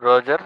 Roger.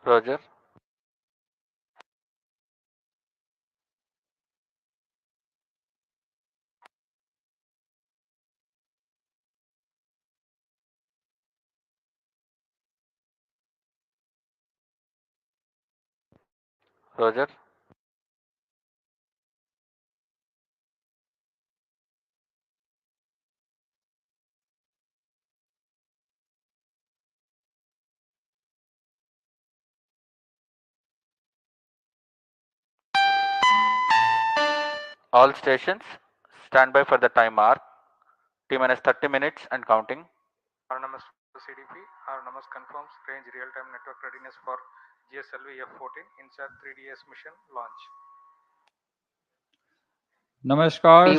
Roger. Roger. All stations, stand by for the time mark. T-minus 30 minutes and counting. RNMS CDP. RNMS confirms range real-time network readiness for GSLV-F14 INSAT-3DS mission launch. नमस्कार,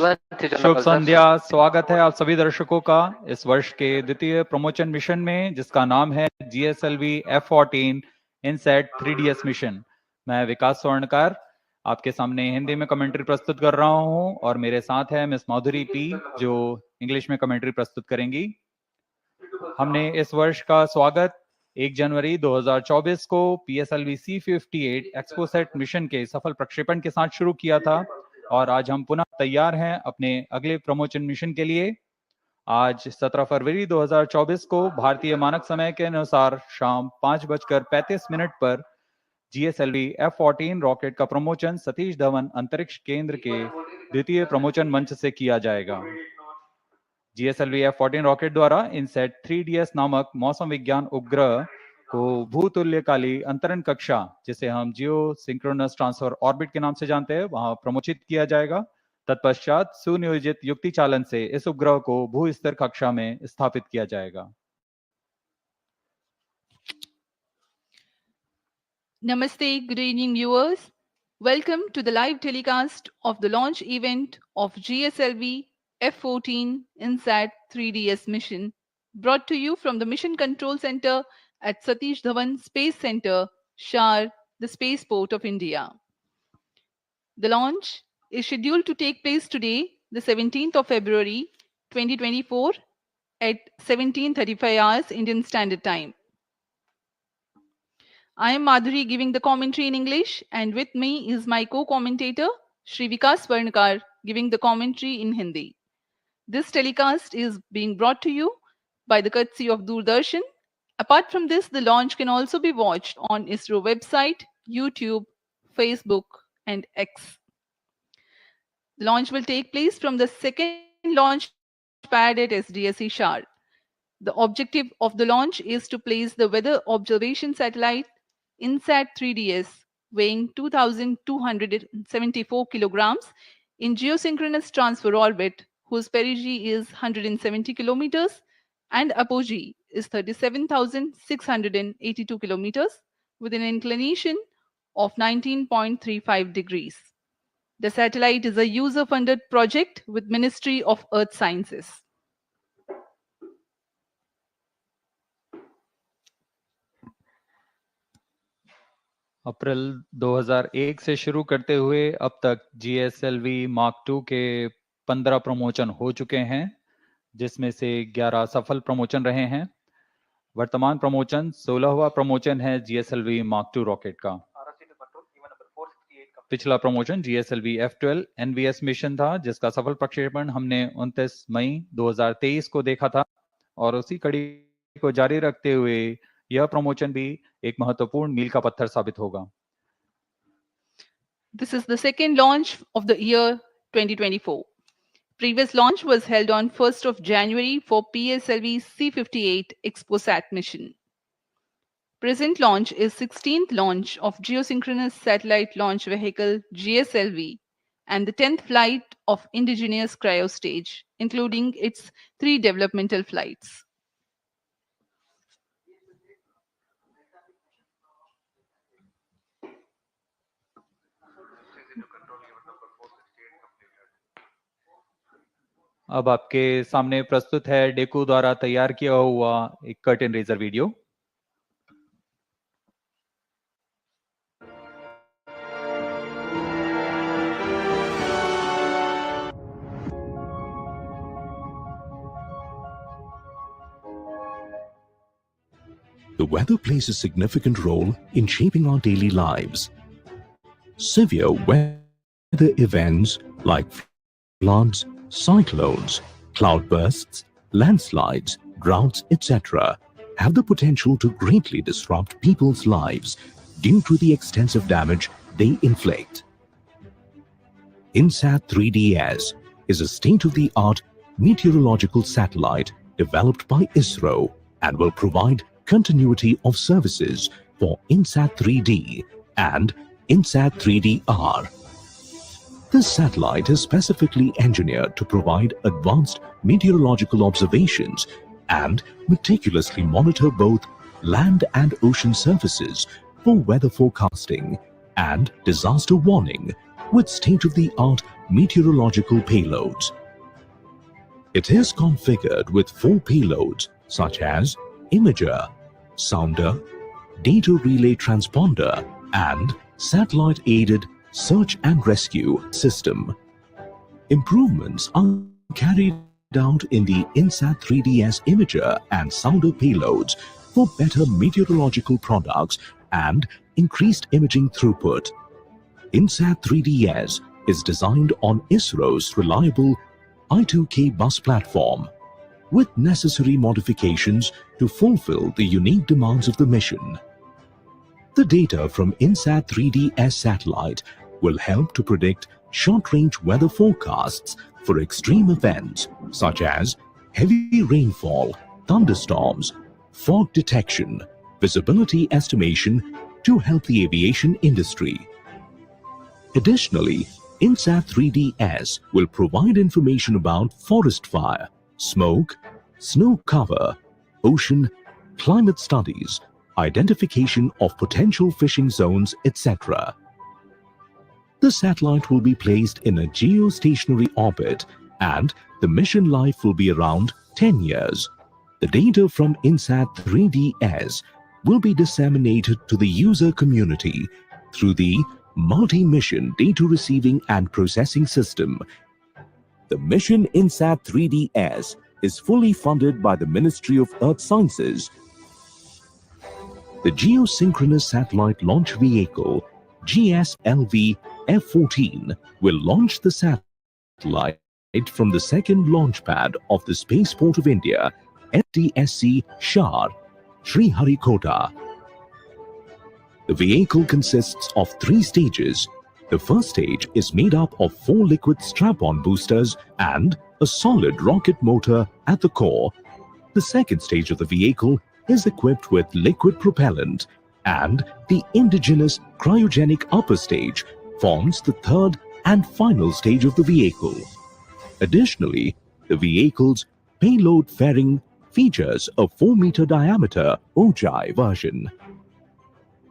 शुभ संध्या। स्वागत है आप सभी दर्शकों का इस वर्ष के द्वितीय प्रमोशन मिशन में, जिसका नाम है GSLV-F14 INSAT 3DS मिशन। मैं विकास स्वर्णकार आपके सामने हिंदी में कमेंट्री प्रस्तुत कर रहा हूं और मेरे साथ है मिस माधुरी पी, जो इंग्लिश में कमेंट्री प्रस्तुत करेंगी। हमने इस वर्ष का स्वागत 1 जनवरी 2024 को PSLV C58 एक्सपोसेट मिशन के सफल प्रक्षेपण के साथ शुरू किया था और आज हम पुनः तैयार हैं अपने अगले प्रमोशन मिशन के लिए। आज 17 फरवरी 2024 को भारतीय मानक समय के अनुसार शाम 5:35 पर GSLV-F14 रॉकेट का प्रमोशन सतीश धवन अंतरिक्ष केंद्र के द्वितीय प्रमोशन मंच से किया जाएगा। GSLV-F14 रॉकेट द्वारा INSAT-3DS नामक मौसम विज्ञान उपग्रह को भूतुल्यकाली अंतरण कक्षा, जिसे हम जियो सिंक्रोनस ट्रांसफर ऑर्बिट के नाम से जानते हैं, वहां प्रमोचित किया जाएगा, तत्पश्चात सुनियोजित युक्ति चालन से इस उपग्रह को भू स्तर कक्षा में स्थापित किया जाएगा। Namaste, good evening viewers. Welcome to the live telecast of the launch event of GSLV-F14 INSAT-3DS mission, brought to you from the Mission Control Center at Satish Dhawan Space Center, SHAR, the Spaceport of India. The launch is scheduled to take place today, the 17th of February 2024 at 17:35 hours Indian Standard Time. I am Madhuri giving the commentary in English, and with me is my co-commentator, Shri Vikas Varnakar, giving the commentary in Hindi. This telecast is being brought to you by the courtesy of Doordarshan. Apart from this, the launch can also be watched on ISRO website, YouTube, Facebook, and X. The launch will take place from the second launch pad at SDSC SHAR. The objective of the launch is to place the weather observation satellite INSAT-3DS, weighing 2,274 kilograms, in geosynchronous transfer orbit, whose perigee is 170 kilometers and apogee is 37,682 kilometers, with an inclination of 19.35 degrees. The satellite is a user-funded project with Ministry of Earth Sciences. अप्रैल 2001 से शुरू करते हुए अब तक GSLV Mark II के 15 promotion हो चुके हैं, जिसमें से 11 सफल प्रमोशन रहे हैं। वर्तमान प्रमोशन 16वां प्रमोशन है GSLV Mark II रॉकेट का। पिछला प्रमोशन GSLV-F12 NVS मिशन था, जिसका सफल प्रक्षेपण हमने 29 मई 2023 को देखा था, और उसी कड़ी को जारी रखते हुए यह प्रमोशन भी एक महत्वपूर्ण मील का पत्थर साबित होगा। This is the second launch of the year 2024. Previous launch was held on 1st of January for PSLV C58 ExpoSat mission. Present launch is 16th launch of Geosynchronous Satellite Launch Vehicle GSLV and the 10th flight of indigenous cryostage, including its 3 developmental flights. अब आपके सामने प्रस्तुत है डेकू द्वारा तैयार किया हुआ एक curtain raiser video. The weather plays a significant role in shaping our daily lives. Severe weather events like floods, cyclones, cloudbursts, landslides, droughts, etc. have the potential to greatly disrupt people's lives due to the extensive damage they inflict. INSAT-3DS is a state-of-the-art meteorological satellite developed by ISRO and will provide continuity of services for INSAT-3D and INSAT-3DR. This satellite is specifically engineered to provide advanced meteorological observations and meticulously monitor both land and ocean surfaces for weather forecasting and disaster warning with state-of-the-art meteorological payloads. It is configured with 4 payloads such as imager, sounder, data relay transponder, and satellite-aided search and rescue system. Improvements are carried out in the INSAT-3DS imager and sounder payloads for better meteorological products and increased imaging throughput. INSAT-3DS is designed on ISRO's reliable I2K bus platform, with necessary modifications to fulfill the unique demands of the mission. The data from INSAT-3DS satellite will help to predict short-range weather forecasts for extreme events such as heavy rainfall, thunderstorms, fog detection, visibility estimation to help the aviation industry. Additionally, INSAT-3DS will provide information about forest fire, smoke, snow cover, ocean, climate studies, identification of potential fishing zones, etc. The satellite will be placed in a geostationary orbit and the mission life will be around 10 years. The data from INSAT-3DS will be disseminated to the user community through the Multi-Mission Data Receiving and Processing System. The mission INSAT-3DS is fully funded by the Ministry of Earth Sciences. The Geosynchronous Satellite Launch Vehicle GSLV-F14 will launch the satellite from the second launch pad of the Spaceport of India, SDSC SHAR, Sriharikota. The vehicle consists of 3 stages. The first stage is made up of 4 liquid strap-on boosters and a solid rocket motor at the core. The second stage of the vehicle is equipped with liquid propellant, and the indigenous cryogenic upper stage forms the third and final stage of the vehicle. Additionally, the vehicle's payload fairing features a 4-meter diameter Ojai version.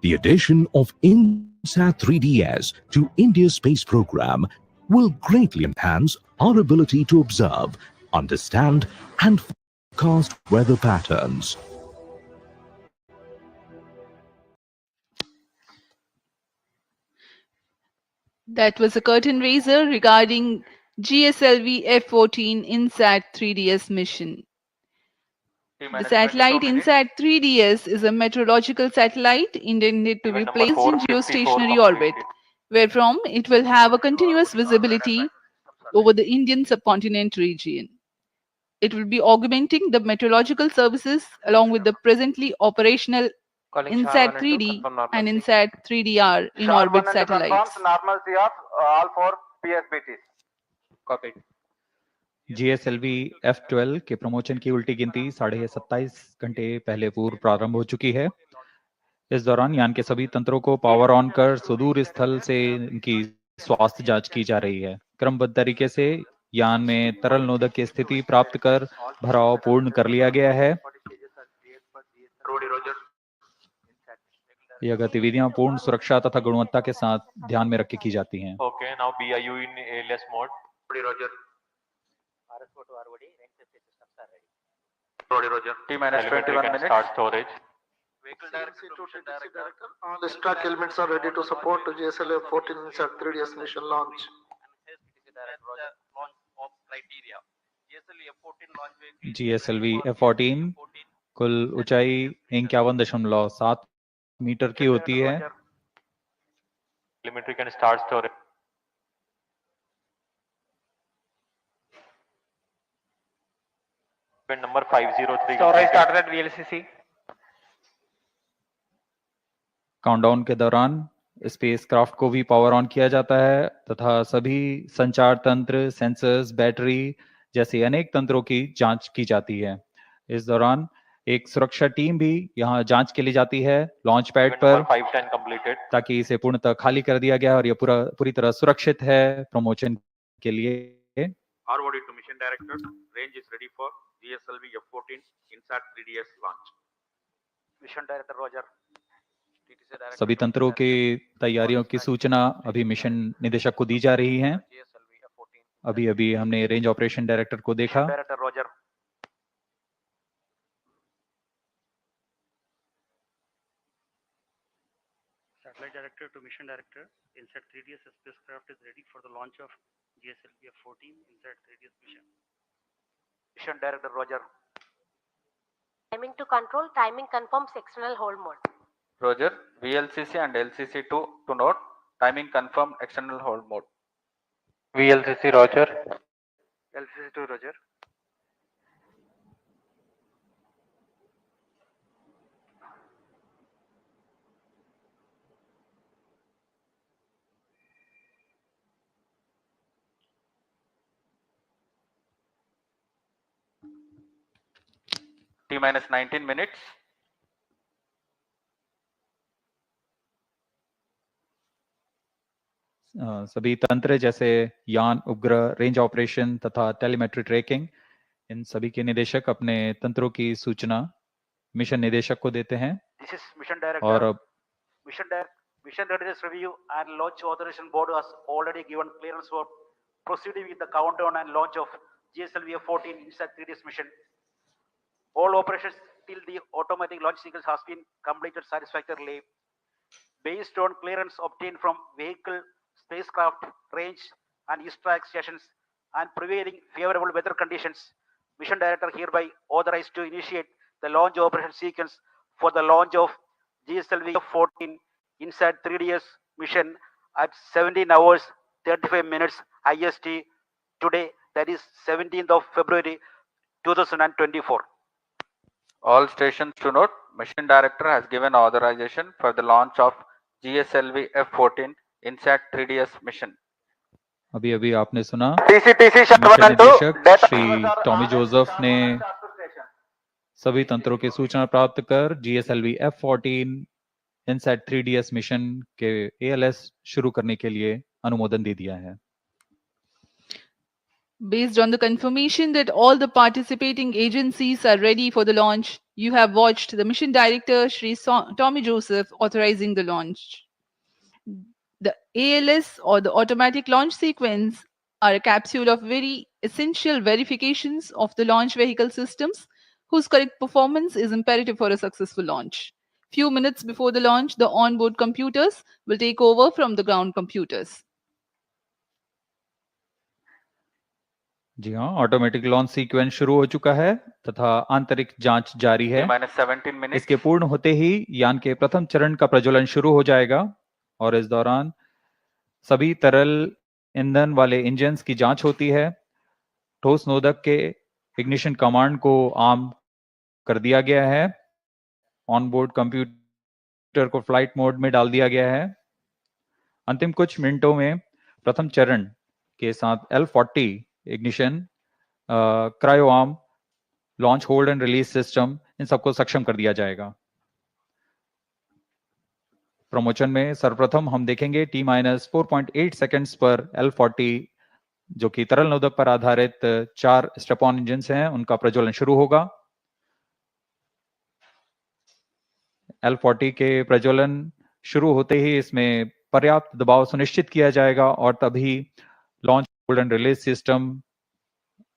The addition of INSAT-3DS to India's space program will greatly enhance our ability to observe, understand, and forecast weather patterns. That was a curtain raiser regarding GSLV-F14 INSAT-3DS mission. The satellite INSAT-3DS is a meteorological satellite intended to be placed in geostationary orbit, wherefrom it will have a continuous visibility over the Indian subcontinent region. It will be augmenting the meteorological services along with the presently operational INSAT-3D and INSAT-3DR in orbit satellites. Normalcy of all 4 PSBTs. Copied. GSLV F12 के promotion की उल्टी गिनती 27.5 घंटे पहले पूर्व प्रारंभ हो चुकी है। इस दौरान यान के सभी तंत्रों को पावर ऑन कर सुदूर स्थल से इनकी स्वास्थ्य जांच की जा रही है। क्रमबद्ध तरीके से यान में तरल नोदक की स्थिति प्राप्त कर भराव पूर्ण कर लिया गया है। यह गतिविधियां पूर्ण सुरक्षा तथा गुणवत्ता के साथ ध्यान में रख के की जाती हैं। Okay, now BIU in ALS mode. Roger. Roger. T-minus 21 minutes. Start storage. Vehicle director to TTC director. All the stock elements are ready to support GSLV-F14 INSAT-3DS mission launch. GSLV F14 कुल ऊंचाई 51.7 metre की होती है। Telemetry can start storage. Event number 503. Storage started at VLCC. Countdown के दौरान spacecraft को भी power on किया जाता है तथा सभी संचार तंत्र, सेंसर्स, बैटरी जैसे अनेक तंत्रों की जांच की जाती है। इस दौरान एक सुरक्षा टीम भी यहां जांच के लिए जाती है लॉन्च पैड पर, ताकि इसे पूर्णतः खाली कर दिया गया और यह पूरी तरह सुरक्षित है प्रमोशन के लिए। ROD to mission director, range is ready for GSLV-F14 INSAT-3DS launch. Mission director Roger. सभी तंत्रों की तैयारियों की सूचना अभी मिशन निदेशक को दी जा रही है। अभी हमने रेंज ऑपरेशन डायरेक्टर को देखा। Director Roger. Satellite director to mission director, INSAT-3DS spacecraft is ready for the launch of GSLV-F14 INSAT-3DS mission. Mission director Roger. Timing to control, timing confirms external hold mode. Roger. VLCC and LCC to note. Timing confirmed external hold mode. VLCC Roger. LCC to Roger. T-minus 19 minutes. सभी तंत्र जैसे यान, उपग्रह, range operation तथा telemetry tracking, इन सभी के निदेशक अपने तंत्रों की सूचना मिशन निदेशक को देते हैं। This is Mission Director. और अब Mission Readiness Review and Launch Authorization Board has already given clearance for proceeding with the countdown and launch of GSLV-F14 INSAT-3DS mission. All operations till the automatic launch sequence has been completed satisfactorily. Based on clearance obtained from vehicle, spacecraft, range and ISTRAC stations and prevailing favorable weather conditions, Mission Director hereby authorized to initiate the launch operation sequence for the launch of GSLV-F14 INSAT-3DS mission at 17 hours 35 minutes IST today, that is 17th of February 2024. All stations to note, Mission Director has given authorization for the launch of GSLV-F14 INSAT-3DS mission. अभी अभी आपने सुना TCTC mission निदेशक Shri Tommy Joseph ने सभी तंत्रों की सूचना प्राप्त कर GSLV-F14 INSAT-3DS मिशन के ALS शुरू करने के लिए अनुमोदन दे दिया है। Based on the confirmation that all the participating agencies are ready for the launch, you have watched the Mission Director, Shri Tommy Joseph, authorizing the launch. The ALS or the automatic launch sequence are a capsule of very essential verifications of the launch vehicle systems whose correct performance is imperative for a successful launch. Few minutes before the launch, the onboard computers will take over from the ground computers. जी हाँ, automatic launch sequence शुरू हो चुका है तथा आंतरिक जांच जारी है। इसके पूर्ण होते ही यान के प्रथम चरण का प्रज्वलन शुरू हो जाएगा और इस दौरान सभी तरल ईंधन वाले इंजन्स की जांच होती है। ठोस नोदक के इग्निशन कमांड को आम कर दिया गया है। ऑनबोर्ड कंप्यूटर को फ्लाइट मोड में डाल दिया गया है। अंतिम कुछ मिनटों में प्रथम चरण के साथ L40 ignition, cryo arm, launch hold and release system, इन सबको सक्षम कर दिया जाएगा। प्रमोशन में सर्वप्रथम हम देखेंगे T-4.8 सेकंड्स पर L40 जो कि तरल नोदक पर आधारित 4 स्टेप ऑन इंजन हैं, उनका प्रज्वलन शुरू होगा। L40 के प्रज्वलन शुरू होते ही इसमें पर्याप्त दबाव सुनिश्चित किया जाएगा और तभी launch hold and release system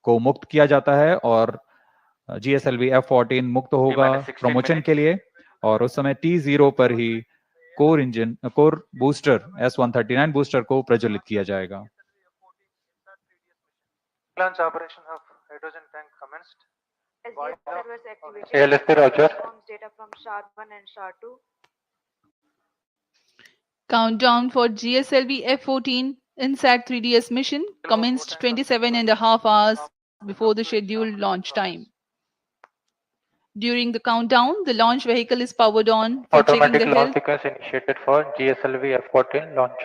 को मुक्त किया जाता है और GSLV-F14 मुक्त होगा प्रमोशन के लिए। और उस समय T0 पर ही कोर बूस्टर S139 बूस्टर को प्रज्वलित किया जाएगा। Launch operation of hydrogen tank commenced. SDSC servers activated. ALSP Roger. Forms data from SHAR 1 and SHAR 2. Countdown for GSLV-F14 INSAT-3DS mission commenced 27.5 hours before the scheduled launch time. During the countdown, the launch vehicle is powered on for checking Automatic the launch health. sequence initiated for GSLV-F14 launch.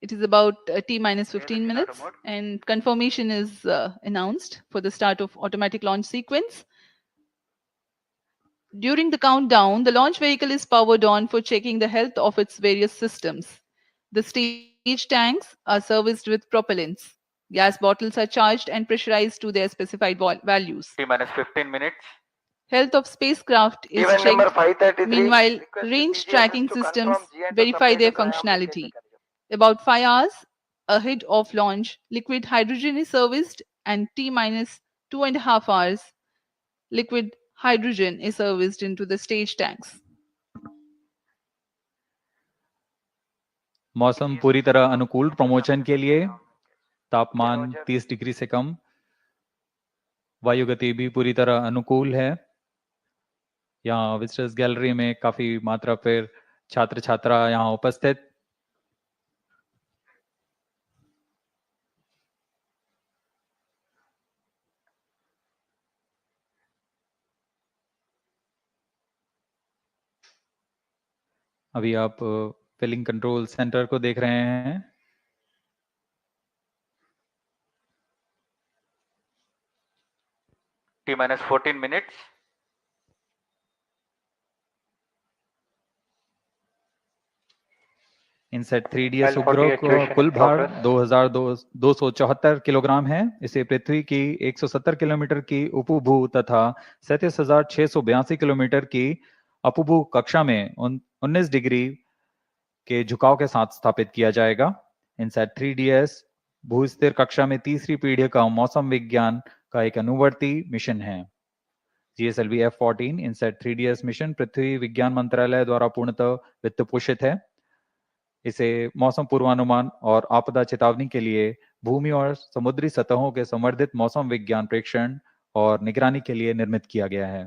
It is about T-15 minutes and confirmation is announced for the start of automatic launch sequence. During the countdown, the launch vehicle is powered on for checking the health of its various systems. The stage tanks are serviced with propellants. Gas bottles are charged and pressurized to their specified values. T-15 minutes. Health of spacecraft is checked. Meanwhile, range tracking systems verify their functionality. About 5 hours ahead of launch, liquid hydrogen is serviced, and T-2.5 hours, liquid hydrogen is serviced into the stage tanks. मौसम पूरी तरह अनुकूल promotion के लिए, तापमान 30 degree से कम, वायु गति भी पूरी तरह अनुकूल है। यहाँ विजिटर्स गैलरी में काफी मात्रा पर छात्र छात्रा यहाँ उपस्थित। अभी आप फिलिंग कंट्रोल सेंटर को देख रहे हैं। T-14 minutes. INSAT-3DS L40 उपग्रह का activation कुल in भार progress. 2274 किलोग्राम है। इसे पृथ्वी की 170 किलोमीटर की उपभू तथा 37,682 किलोमीटर की अपभू कक्षा में 19 डिग्री के झुकाव के साथ स्थापित किया जाएगा। INSAT-3DS भूस्थिर कक्षा में तीसरी पीढ़ी का मौसम विज्ञान का एक अनुवर्ती मिशन है। GSLV-F14 INSAT-3DS मिशन पृथ्वी विज्ञान मंत्रालय द्वारा पूर्णतः वित्त पोषित है। इसे मौसम पूर्वानुमान और आपदा चेतावनी के लिए भूमि और समुद्री सतहों के संवर्धित मौसम विज्ञान प्रेक्षण और निगरानी के लिए निर्मित किया गया है।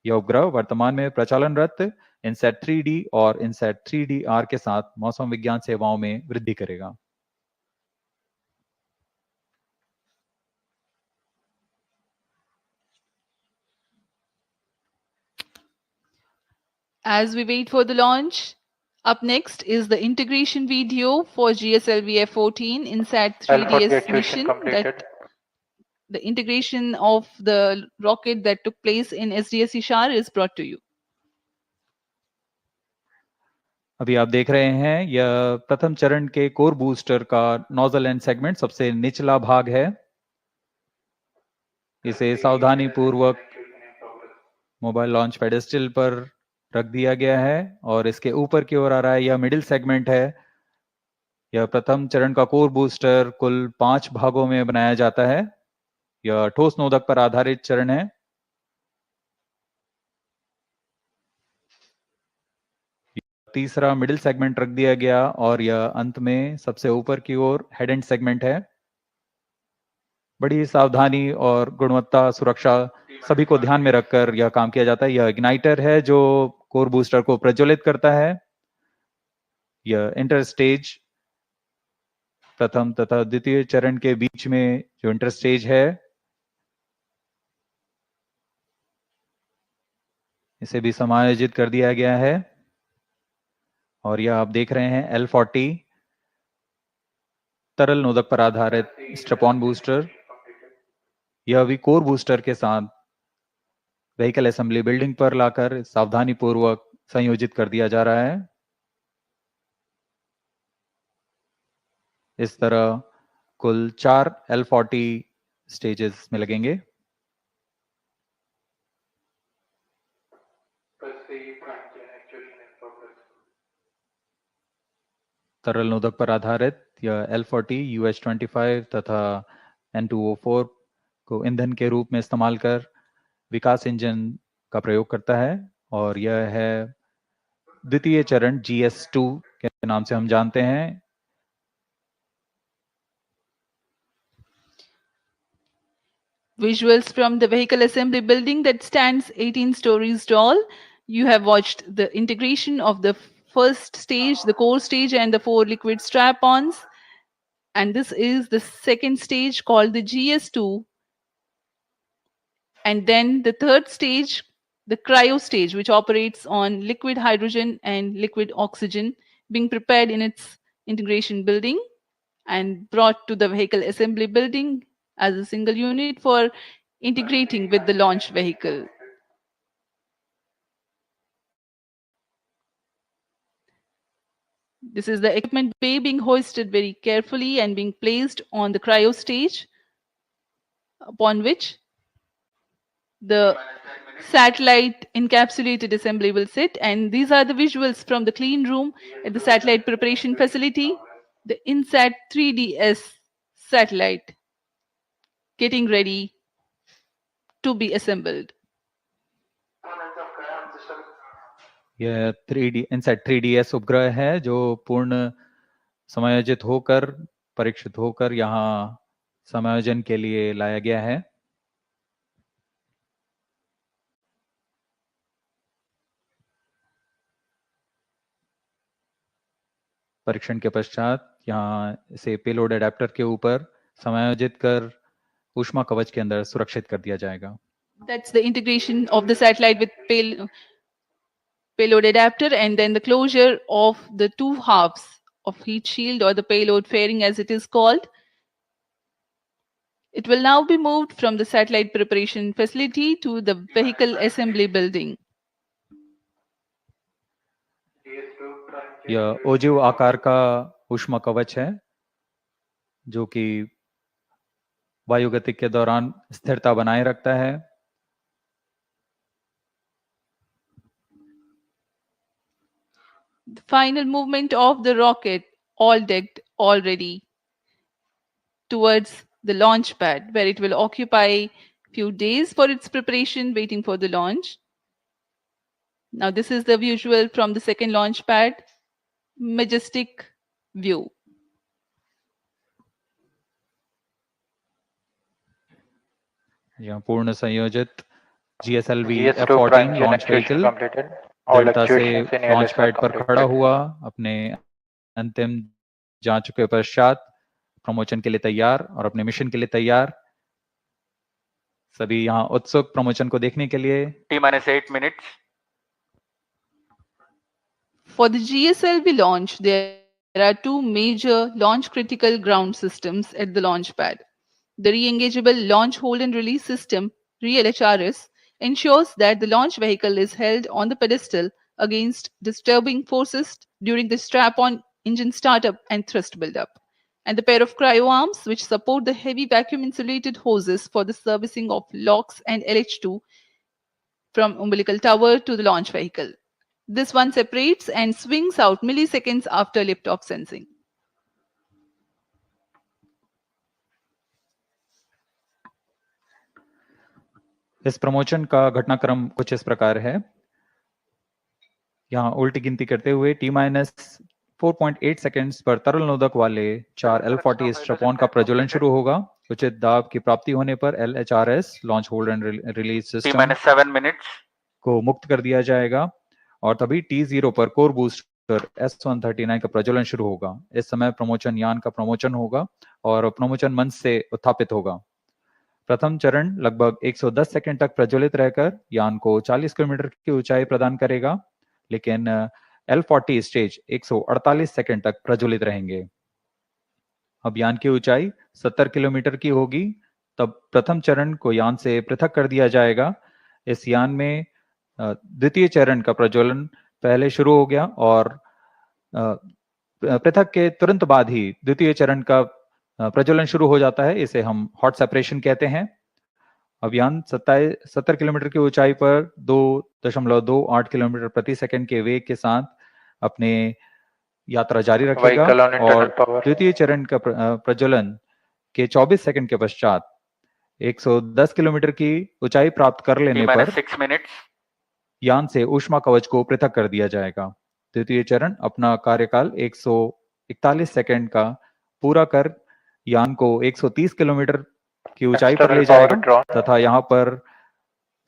यह उपग्रह वर्तमान में प्रचालनरत INSAT-3D और INSAT-3DR के साथ मौसम विज्ञान सेवाओं में वृद्धि करेगा। As we wait for the launch, up next is the integration video for GSLV-F14 INSAT-3DS L40 mission. activation completed. The integration of the rocket that took place in SDSC SHAR is brought to you. अभी आप देख रहे हैं यह प्रथम चरण के core booster का नोजल एंड सेगमेंट सबसे निचला भाग है। इसे सावधानी पूर्वक मोबाइल लॉन्च पेडेस्टल पर रख दिया गया है और इसके ऊपर की ओर आ रहा है। यह मिडिल सेगमेंट है। यह प्रथम चरण का कोर बूस्टर कुल 5 भागों में बनाया जाता है। यह ठोस नोदक पर आधारित चरण है। तीसरा मिडिल सेगमेंट रख दिया गया और यह अंत में सबसे ऊपर की ओर हेड एंड सेगमेंट है। बड़ी सावधानी और गुणवत्ता सुरक्षा सभी को ध्यान में रखकर यह काम किया जाता है। यह इग्नाइटर है जो कोर बूस्टर को प्रज्वलित करता है। यह इंटर स्टेज प्रथम तथा द्वितीय चरण के बीच में जो इंटर स्टेज है इसे भी समायोजित कर दिया गया है। और यह आप देख रहे हैं L40 तरल नोदक पर आधारित स्ट्रैप-ऑन बूस्टर। यह भी कोर बूस्टर के साथ व्हीकल असेंबली बिल्डिंग पर लाकर सावधानी पूर्वक संयोजित कर दिया जा रहा है। इस तरह कुल 4 L40 स्टेजेस में लगेंगे। तरल नोदक पर आधारित यह L40 UH-25 तथा N2O4 को ईंधन के रूप में इस्तेमाल कर विकास इंजन का प्रयोग करता है और यह है द्वितीय चरण GS2 के नाम से हम जानते हैं। Visuals from the vehicle assembly building that stands 18 stories tall. You have watched the integration of the first stage, the core stage, and the 4 liquid strap-ons. And this is the second stage called the GS2. And then the third stage, the cryo stage, which operates on liquid hydrogen and liquid oxygen, being prepared in its integration building and brought to the vehicle assembly building as a single unit for integrating with the launch vehicle. This is the equipment bay being hoisted very carefully and being placed on the cryo stage, upon which the satellite encapsulated assembly will sit. And these are the visuals from the clean room at the satellite preparation facility. The INSAT-3DS satellite getting ready to be assembled. यह 3D INSAT-3DS उपग्रह है जो पूर्ण समायोजित होकर परीक्षित होकर यहाँ समायोजन के लिए लाया गया है। परीक्षण के पश्चात यहाँ इसे पेलोड एडेप्टर के ऊपर समायोजित कर ऊष्मा कवच के अंदर सुरक्षित कर दिया जाएगा। That's the integration of the satellite with payload adapter and then the closure of the 2 halves of heat shield or the payload fairing as it is called. It will now be moved from the satellite preparation facility to the vehicle assembly building. यह ओजिव आकार का ऊष्मा कवच है जो कि वायुगतिक के दौरान स्थिरता बनाए रखता है। The final movement of the rocket, all decked, all ready, towards the launch pad, where it will occupy few days for its preparation, waiting for the launch. Now, this is the visual from the second launch pad. Majestic view. यहाँ पूर्ण संयोजित GSLV GS2 F14 prime chain launch actuation vehicle completed. All दृढ़ता से actuations in launch ALS were pad पर खड़ा completed. हुआ, अपने अंतिम जांच के पश्चात प्रमोशन के लिए तैयार और अपने मिशन के लिए तैयार। सभी यहाँ उत्सुक प्रमोशन को देखने के लिए। T-8 minutes. For the GSLV launch, there are two major launch critical ground systems at the launch pad. The re-engageable launch hold and release system, RELHRS, ensures that the launch vehicle is held on the pedestal against disturbing forces during the strap-on engine startup and thrust buildup, and the pair of cryo arms which support the heavy vacuum insulated hoses for the servicing of LOX and LH2 from umbilical tower to the launch vehicle. This one separates and swings out milliseconds after liftoff sensing. इस promotion का घटनाक्रम कुछ इस प्रकार है। यहाँ उल्टी गिनती करते हुए T-4.8 सेकंड्स पर तरल नोदक वाले 4 L40 स्ट्रैप-ऑन का प्रज्वलन शुरू होगा। उचित दाब की प्राप्ति होने पर LHRS launch hold and release system T-7 minutes. को मुक्त कर दिया जाएगा और तभी T0 पर कोर बूस्टर S139 का प्रज्वलन शुरू होगा। इस समय प्रमोशन यान का प्रमोशन होगा और प्रमोशन मंच से उत्थापित होगा। प्रथम चरण लगभग 110 सेकंड तक प्रज्वलित रहकर यान को 40 किलोमीटर की ऊंचाई प्रदान करेगा, लेकिन L40 स्टेज 148 सेकंड तक प्रज्वलित रहेंगे। अब यान की ऊंचाई 70 किलोमीटर की होगी, तब प्रथम चरण को यान से पृथक कर दिया जाएगा। इस यान में द्वितीय चरण का प्रज्वलन पहले शुरू हो गया और पृथक के तुरंत बाद ही द्वितीय चरण का प्रज्वलन शुरू हो जाता है। इसे हम हॉट सेपरेशन कहते हैं। अब यान 70 किलोमीटर की ऊंचाई पर 2.28 किलोमीटर प्रति सेकंड के वेग के साथ अपने यात्रा जारी रखेगा और द्वितीय चरण का प्रज्वलन के 24 सेकंड के पश्चात 110 किलोमीटर की ऊंचाई प्राप्त कर लेने पर 6 minutes. यान से ऊष्मा कवच को पृथक कर दिया जाएगा। द्वितीय चरण अपना कार्यकाल 141 सेकंड का पूरा कर यान को 130 किलोमीटर की ऊंचाई पर ले जाएगा तथा यहाँ पर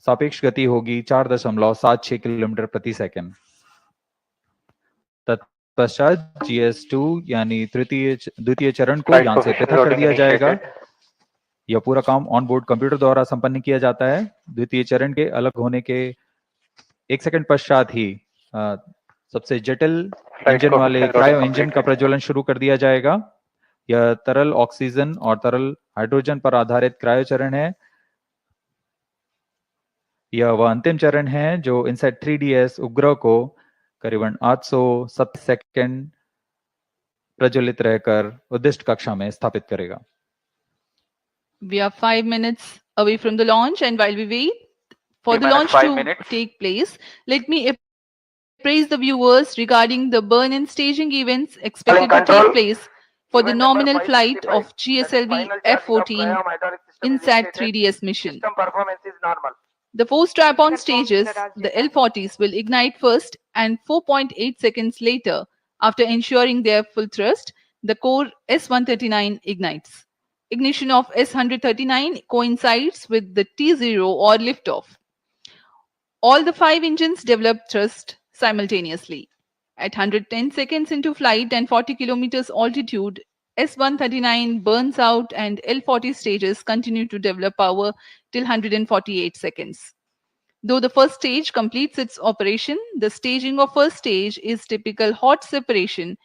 सापेक्ष गति होगी 4.76 किलोमीटर प्रति सेकंड। तत्पश्चात GS2 यानी द्वितीय चरण को यान से पृथक कर दिया जाएगा। यह पूरा काम ऑन बोर्ड कंप्यूटर द्वारा संपन्न किया जाता है। द्वितीय चरण के अलग होने के 1 सेकंड पश्चात ही सबसे जटिल इंजन वाले क्रायो इंजन का प्रज्वलन शुरू कर दिया जाएगा। यह तरल ऑक्सीजन और तरल हाइड्रोजन पर आधारित क्रायो चरण है। यह वह अंतिम चरण है जो INSAT-3DS उपग्रह को करीबन 870 सेकंड प्रज्वलित रहकर उद्दिष्ट कक्षा में स्थापित करेगा। We are 5 minutes away from the launch, and while we wait for the launch to take place, let me appraise the viewers regarding the burn and staging events expected to take place for the nominal flight of GSLV-F14 INSAT-3DS mission. System performance is normal. The 4 strap-on stages, the L40s, will ignite first, and 4.8 seconds later, after ensuring their full thrust, the core S139 ignites. Ignition of S139 coincides with the T0 or liftoff. All the 5 engines develop thrust simultaneously. At 110 seconds into flight and 40 kilometers altitude, S139 burns out and L40 stages continue to develop power till 148 seconds. Though the first stage completes its operation, the staging of first stage is typical hot separation,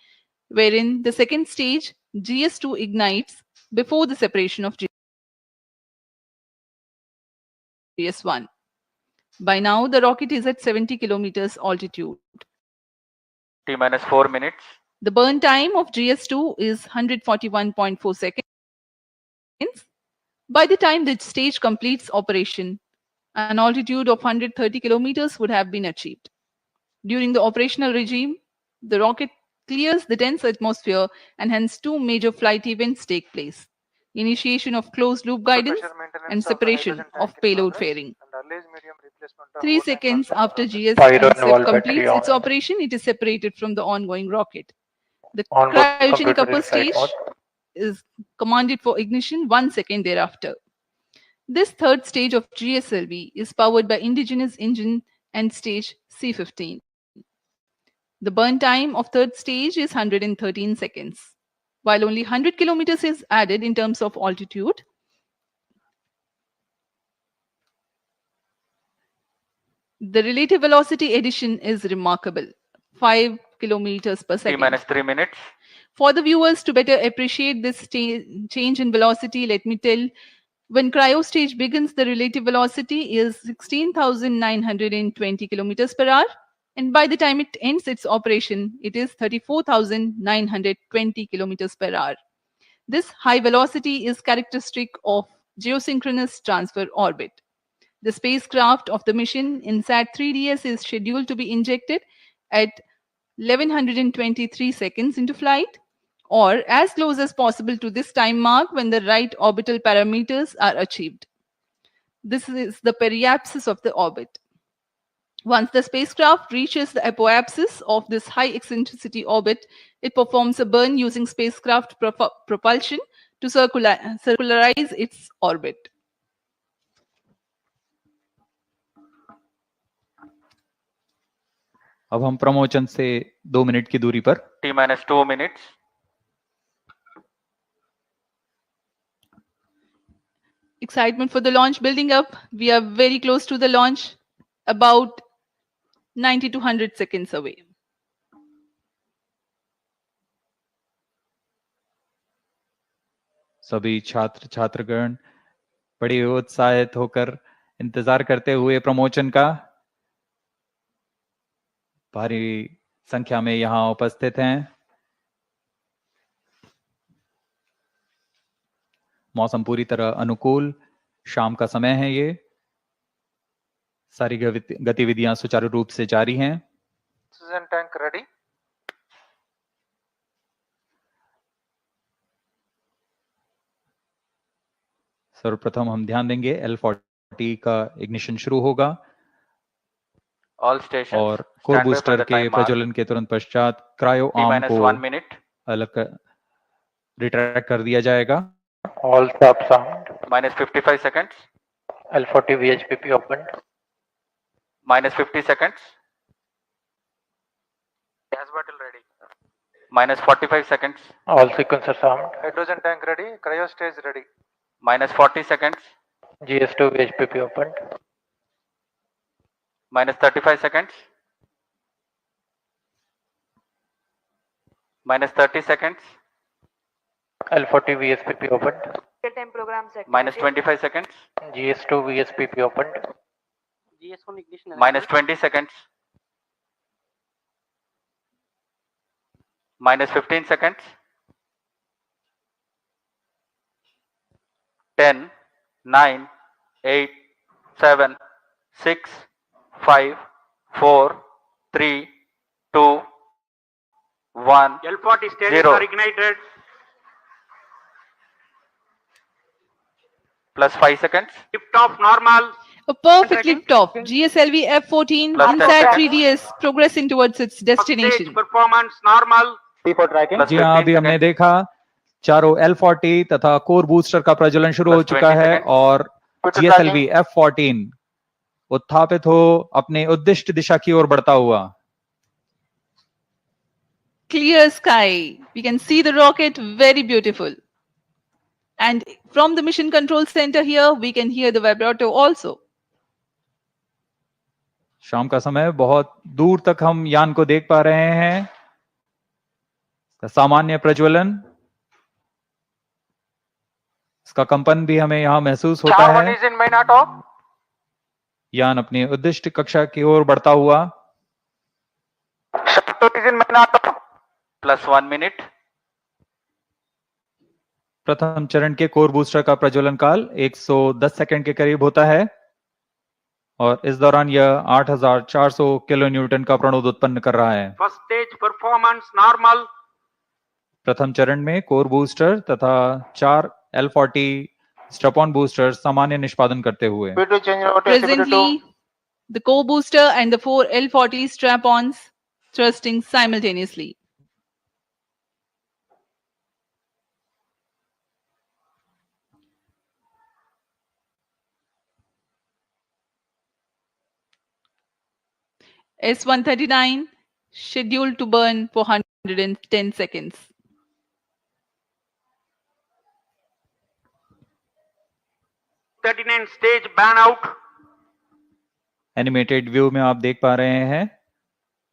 wherein the second stage, GS2, ignites before the separation of GS1. By now, the rocket is at 70 kilometers altitude. T minus 4 minutes. The burn time of GS2 is 141.4 seconds. By the time the stage completes operation, an altitude of 130 kilometers would have been achieved. During the operational regime, the rocket clears the dense atmosphere and hence two major flight events take place: initiation of closed-loop guidance and separation of payload fairing. 3 seconds after GS-LV completes its operation, it is separated from the ongoing rocket. The cryogenic upper stage is commanded for ignition 1 second thereafter. This third stage of GSLV is powered by indigenous engine and stage C15. The burn time of third stage is 113 seconds. While only 100 kilometers is added in terms of altitude, the relative velocity addition is remarkable, 5 kilometers per second. T minus 3 minutes. For the viewers to better appreciate this change in velocity, let me tell, when cryo stage begins, the relative velocity is 16,920 kilometers per hour. And by the time it ends its operation, it is 34,920 kilometers per hour. This high velocity is characteristic of geosynchronous transfer orbit. The spacecraft of the mission INSAT-3DS is scheduled to be injected at 1123 seconds into flight, or as close as possible to this time mark when the right orbital parameters are achieved. This is the periapsis of the orbit. Once the spacecraft reaches the apoapsis of this high eccentricity orbit, it performs a burn using spacecraft propulsion to circularize its orbit. अब हम प्रमोचन से 2 minute की दूरी पर T minus 2 minutes. Excitement for the launch building up. We are very close to the launch, about 90 to 100 seconds away. सभी छात्र छात्रगण बड़े उत्साहित होकर इंतजार करते हुए प्रमोचन का भारी संख्या में यहां उपस्थित हैं। मौसम पूरी तरह अनुकूल, शाम का समय है। ये सारी गतिविधियां सुचारू रूप से जारी हैं। Oxygen tank ready. सर्वप्रथम हम ध्यान देंगे L40 का इग्निशन शुरू होगा All stations और कोर बूस्टर के प्रज्वलन के तुरंत पश्चात क्रायो आर्म को अलग रिट्रैक्ट कर दिया जाएगा। All stop sound. Minus 55 seconds. L40 VHPP opened. Minus 50 seconds. Gas bottle ready. Minus 45 seconds. All sequencers armed. Hydrogen tank ready. Cryo stage ready. Minus 40 seconds. GS2 VHPP opened. Minus 35 seconds. Minus 30 seconds. L40 VSPP opened. Real-time programs activated. Minus 25 seconds. GS2 VSPP opened. GS1 ignition. Minus 20 seconds. Minus 15 seconds. 10, 9, 8, 7, 6, 5, 4, 3, 2, 1. L40 stages 0. are ignited. Plus 5 seconds. Lift-off normal. A perfect lift-off. GSLV-F14 INSAT-3DS progressing towards its destination. Stage performance normal. T4 tracking. जी हाँ, अभी हमने देखा चारों L40 तथा core booster का प्रज्वलन शुरू हो चुका है और GSLV-F14 उत्थापित हो अपने उद्दिष्ट दिशा की ओर बढ़ता हुआ। Clear sky. We can see the rocket, very beautiful. And from the mission control center here, we can hear the vibrato also. शाम का समय, बहुत दूर तक हम यान को देख पा रहे हैं। सामान्य प्रज्वलन, इसका कंपन भी हमें यहां महसूस होता है। यान अपनी उद्दिष्ट कक्षा की ओर बढ़ता हुआ। +1 minute. प्रथम चरण के कोर बूस्टर का प्रज्वलन काल 110 सेकंड के करीब होता है और इस दौरान यह 8400 किलो न्यूटन का प्रणोद उत्पन्न कर रहा है। First stage performance normal. प्रथम चरण में कोर बूस्टर तथा 4 L40 स्ट्रैप-ऑन बूस्टर सामान्य निष्पादन करते हुए। Presently, the core booster and the 4 L40 strap-ons thrusting simultaneously. S139 scheduled to burn for 110 seconds. Stage ban out. Animated view में आप देख पा रहे हैं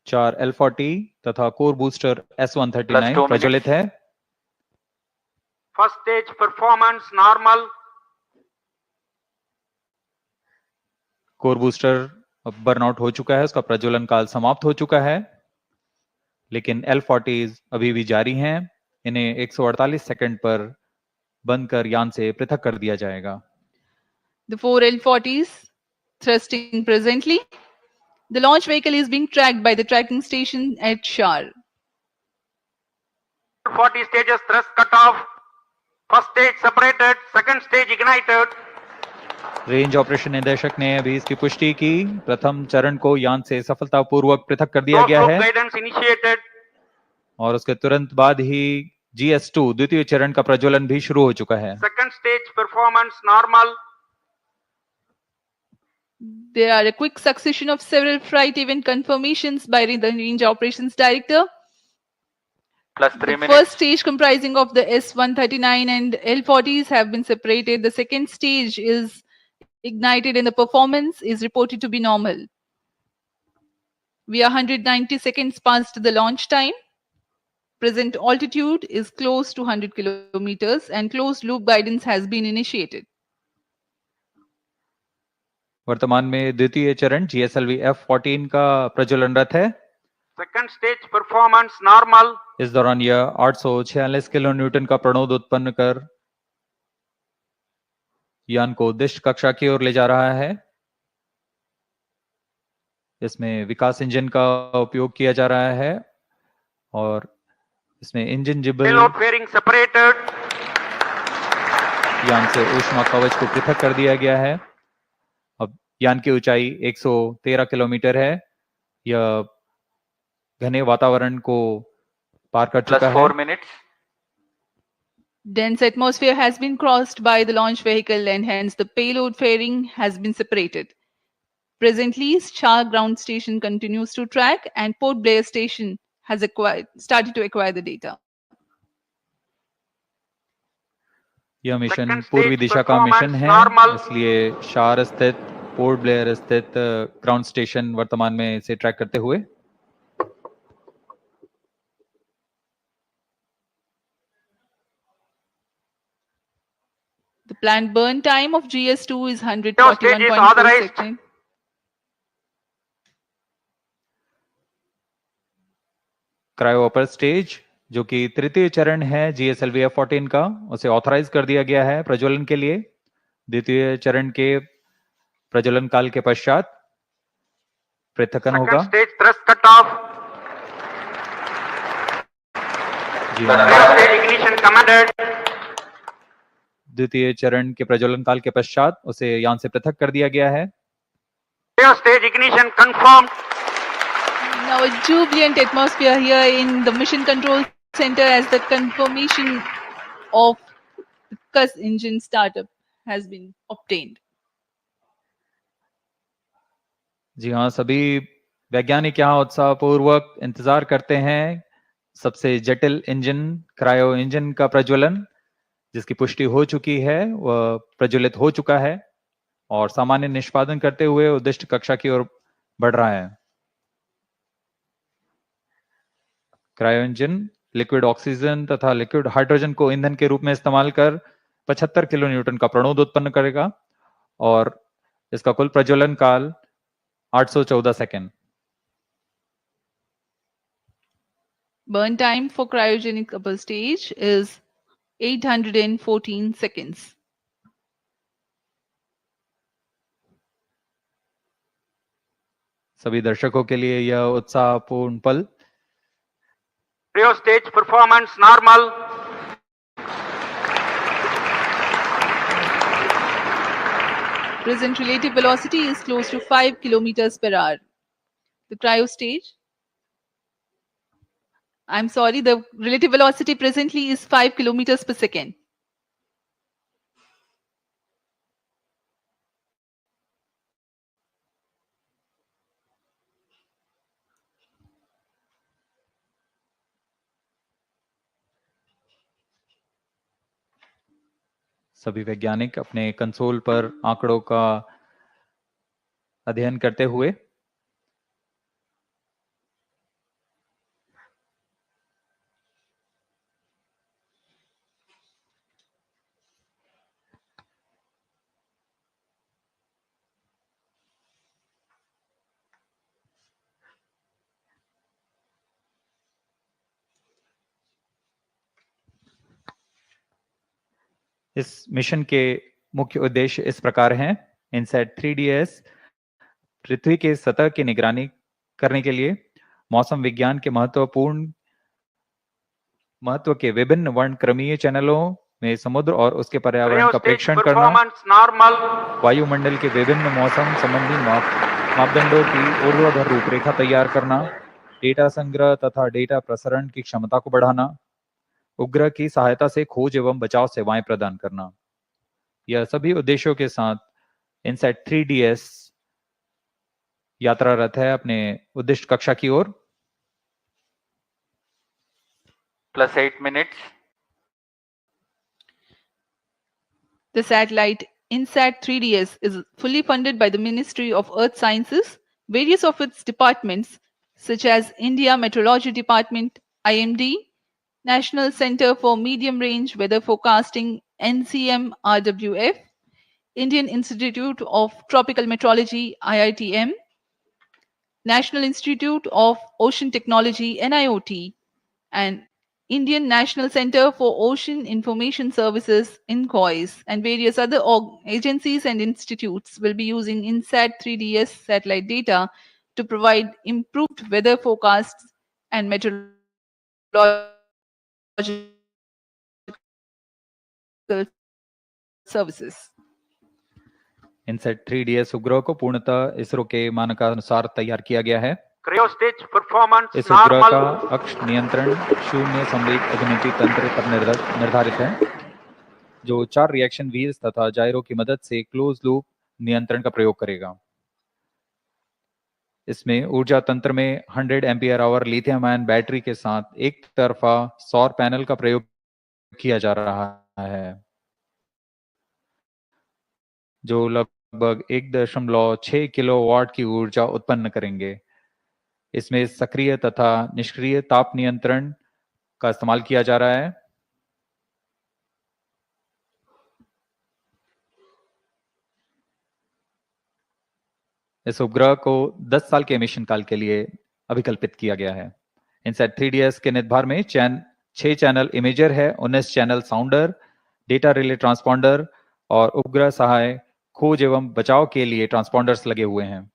4 L40 तथा कोर बूस्टर S139 प्रज्वलित है। First stage performance normal. Core booster अब बर्नआउट हो चुका है, उसका प्रज्वलन काल समाप्त हो चुका है, लेकिन L40s अभी भी जारी हैं। इन्हें 148 सेकंड पर बंद कर यान से पृथक कर दिया जाएगा। The 4 L40s thrusting presently. The launch vehicle is being tracked by the tracking station at SHAR. 40 stages thrust cut off. First stage separated, second stage ignited. Range operation निदेशक ने अभी इसकी पुष्टि की। प्रथम चरण को यान से सफलतापूर्वक पृथक कर दिया गया है Guidance initiated. और उसके तुरंत बाद ही GS2 द्वितीय चरण का प्रज्वलन भी शुरू हो चुका है। Second stage performance normal. There are a quick succession of several flight event confirmations by the Range Operations Director. +3 The minutes. first stage comprising of the S139 and L40s have been separated. The second stage is ignited and the performance is reported to be normal. We are 190 seconds past the launch time. Present altitude is close to 100 kilometers and closed loop guidance has been initiated. वर्तमान में द्वितीय चरण GSLV-F14 का प्रज्वलनरत है। Second stage performance normal. इस दौरान यह 846 kilo Newton का प्रणोद उत्पन्न कर यान को उद्दिष्ट कक्षा की ओर ले जा रहा है। इसमें विकास इंजन का उपयोग किया जा रहा है और इसमें इंजन जिबल Payload fairing separated. यान से ऊष्मा कवच को पृथक कर दिया गया है। अब यान की ऊंचाई 113 किलोमीटर है। यह घने वातावरण को पार कर चुका है। +4 minutes. Dense atmosphere has been crossed by the launch vehicle and hence the payload fairing has been separated. Presently, SHAR ground station continues to track and Port Blair station has started to acquire the data. यह mission पूर्वी दिशा का mission है, इसलिए शार स्थित port Blair स्थित ground station वर्तमान में इसे ट्रैक करते हुए The planned burn time of GS2 is 141.4 seconds. Cryo upper stage जो कि तृतीय चरण है GSLV-F14 का, उसे ऑथराइज कर दिया गया है प्रज्वलन के लिए। द्वितीय चरण के प्रज्वलन काल के पश्चात पृथक्करण होगा। Stage thrust cut off. Stage ignition commanded. द्वितीय चरण के प्रज्वलन काल के पश्चात उसे यान से पृथक कर दिया गया है। Stage ignition confirmed. Now a jubilant atmosphere here in the mission control center as the confirmation of the CUS engine startup has been obtained. जी हाँ, सभी वैज्ञानिक यहाँ उत्साहपूर्वक इंतजार करते हैं सबसे जटिल इंजन क्रायो इंजन का प्रज्वलन, जिसकी पुष्टि हो चुकी है, वह प्रज्वलित हो चुका है और सामान्य निष्पादन करते हुए उद्दिष्ट कक्षा की ओर बढ़ रहा है। क्रायो इंजन लिक्विड ऑक्सीजन तथा लिक्विड हाइड्रोजन को ईंधन के रूप में इस्तेमाल कर 75 किलो न्यूटन का प्रणोद उत्पन्न करेगा और इसका कुल प्रज्वलन काल 814 second. Burn time for cryogenic upper stage is 814 seconds. सभी दर्शकों के लिए यह उत्साहपूर्ण पल। Cryo stage performance normal. Present relative velocity is close to 5 kilometers per hour. The cryo stage, I'm sorry, the relative velocity presently is 5 kilometers per second. सभी वैज्ञानिक अपने console पर आंकड़ों का अध्ययन करते हुए इस मिशन के मुख्य उद्देश्य इस प्रकार हैं। INSAT-3DS पृथ्वी के सतह की निगरानी करने के लिए मौसम विज्ञान के महत्व के विभिन्न वर्णक्रमीय चैनलों में समुद्र और उसके पर्यावरण का प्रेक्षण करना, वायुमंडल के विभिन्न मौसम संबंधी मापदंडों की ऊर्ध्वाधर रूपरेखा तैयार करना, डेटा संग्रह तथा डेटा प्रसारण की क्षमता को बढ़ाना, उपग्रह की सहायता से खोज एवं बचाव सेवाएं प्रदान करना। यह सभी उद्देश्यों के साथ INSAT-3DS यात्रारत है अपने उद्दिष्ट कक्षा की ओर। +8 minutes. The satellite INSAT-3DS is fully funded by the Ministry of Earth Sciences. Various of its departments, such as India Meteorology Department, IMD, National Center for Medium Range Weather Forecasting, NCM-RWF, Indian Institute of Tropical Meteorology, IITM, National Institute of Ocean Technology, NIOT, and Indian National Center for Ocean Information Services, INCOIS, and various other agencies and institutes will be using INSAT-3DS satellite data to provide improved weather forecasts and meteorological services. INSAT-3DS उपग्रह को पूर्णतः इसरो के मानकानुसार तैयार किया गया है। Cryo stage performance इस उपग्रह normal. का अक्ष नियंत्रण शून्य संवेग अभिनति तंत्र पर निर्धारित है, जो 4 रिएक्शन व्हील्स तथा जायरो की मदद से क्लोज लूप नियंत्रण का प्रयोग करेगा। इसमें ऊर्जा तंत्र में 100 ampere hour lithium ion battery के साथ एक तरफा सौर पैनल का प्रयोग किया जा रहा है, जो लगभग 1.6 किलोवाट की ऊर्जा उत्पन्न करेंगे। इसमें सक्रिय तथा निष्क्रिय ताप नियंत्रण का इस्तेमाल किया जा रहा है। इस उपग्रह को 10 साल के मिशन काल के लिए अभिकल्पित किया गया है। INSAT-3DS के निदभार में 6 चैनल इमेजर है, 19 चैनल साउंडर, डेटा रिले ट्रांसपॉन्डर और उपग्रह सहाय खोज एवं बचाव के लिए ट्रांसपॉन्डर्स लगे हुए हैं।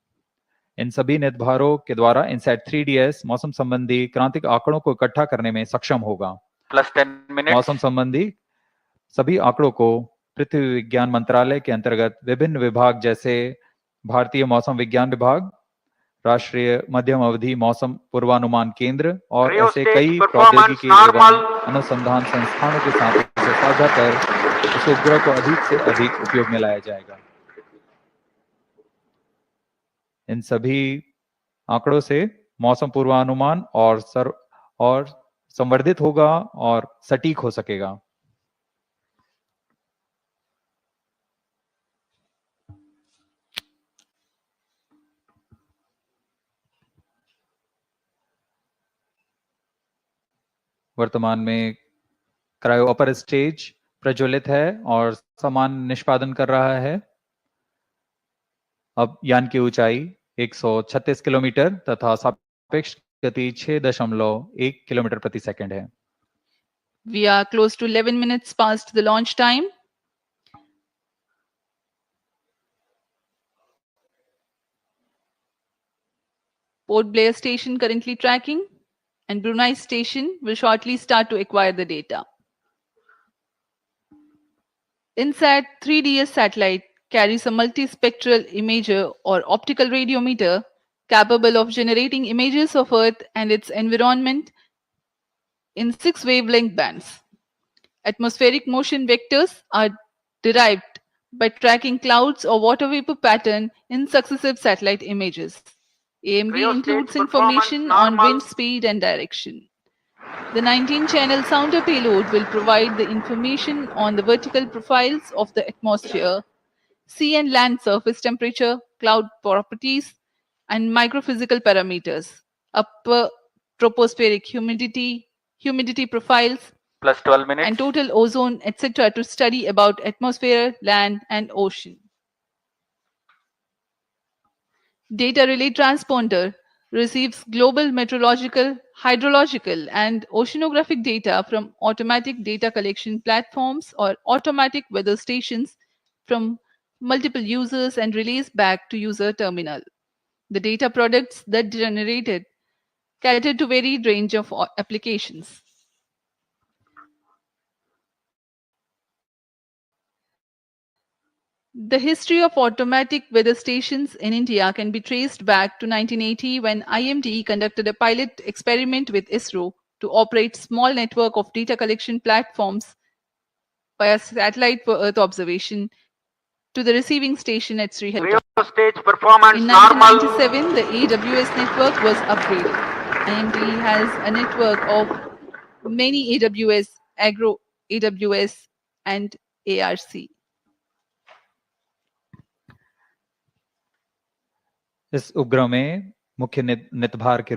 इन सभी निदभारों के द्वारा INSAT-3DS मौसम संबंधी क्रांतिक आंकड़ों को इकट्ठा करने में सक्षम होगा। +10 minutes. मौसम संबंधी सभी आंकड़ों को पृथ्वी विज्ञान मंत्रालय के अंतर्गत विभिन्न विभाग जैसे भारतीय मौसम विज्ञान विभाग, राष्ट्रीय मध्यम अवधि मौसम पूर्वानुमान केंद्र और ऐसे कई प्रौद्योगिकी एवं अनुसंधान संस्थानों के साथ इसे साझा कर इस उपग्रह को अधिक से अधिक उपयोग में लाया जाएगा। इन सभी आंकड़ों से मौसम पूर्वानुमान और संवर्धित होगा और सटीक हो सकेगा। वर्तमान में क्रायो अपर स्टेज प्रज्वलित है और समान निष्पादन कर रहा है। अब यान की ऊंचाई 136 किलोमीटर तथा सापेक्ष गति 6.1 किलोमीटर प्रति सेकंड है। We are close to 11 minutes past the launch time. Port Blair station currently tracking, and Brunei station will shortly start to acquire the data. INSAT-3DS satellite carries a multispectral imager or optical radiometer capable of generating images of Earth and its environment in 6 wavelength bands. Atmospheric motion vectors are derived by tracking clouds or water vapor pattern in successive satellite images. AMV includes information on wind speed and direction. The 19-channel sounder payload will provide the information on the vertical profiles of the atmosphere, sea and land surface temperature, cloud properties, and microphysical parameters, upper tropospheric humidity profiles, Plus 12 minutes. and total ozone, etc. to study about atmosphere, land, and ocean. Data relay transponder receives global meteorological, hydrological, and oceanographic data from automatic data collection platforms or automatic weather stations from multiple users and relays back to user terminal. The data products that generated cater to varied range of applications. The history of automatic weather stations in India can be traced back to 1980 when IMD conducted a pilot experiment with ISRO to operate small network of data collection platforms via satellite for Earth observation to the receiving station at Sriharikota. Stage performance In normal. 1997, the AWS network was upgraded. IMD has a network of many AWS, Agro AWS, and ARC. इस उपग्रह में मुख्य नितभार के